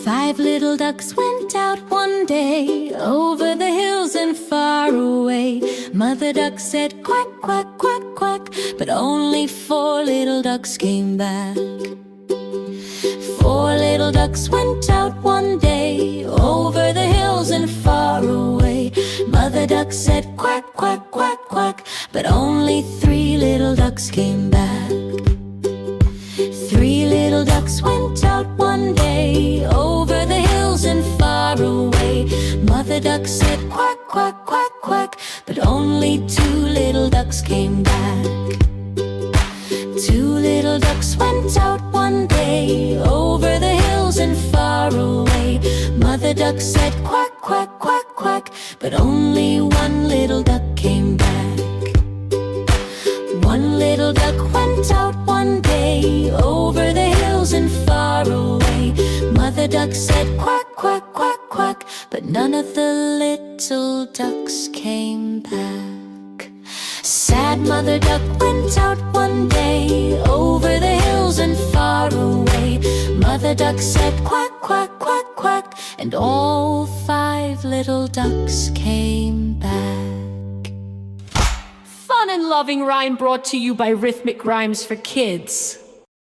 5 little ducks went out one day, over the hills and far away. Mother duck said quack, quack, quack, quack, but only 4 little ducks came back. 4 little ducks went out one day, over the hills and far away. Mother duck said quack, quack, quack, quack, but only 3 little ducks came back. 3 little ducks went out one day, over the hills and far away. Mother duck said quack, quack, quack, quack, but only 2 little ducks came back. 2 little ducks went out one day, over the hills and far away. Mother duck said quack, quack, quack, quack, but only 1 little duck came back. 1 little duck went out one day, over the hills and far away. Mother duck said quack, quack, quack, quack, but none of the little ducks came back. Sad mother duck went out one day, over the hills and far away. Mother duck said quack, quack, quack, quack, and all 5 little ducks came back. Fun and loving rhyme brought to you by Rhythmic Rhymes for Kids.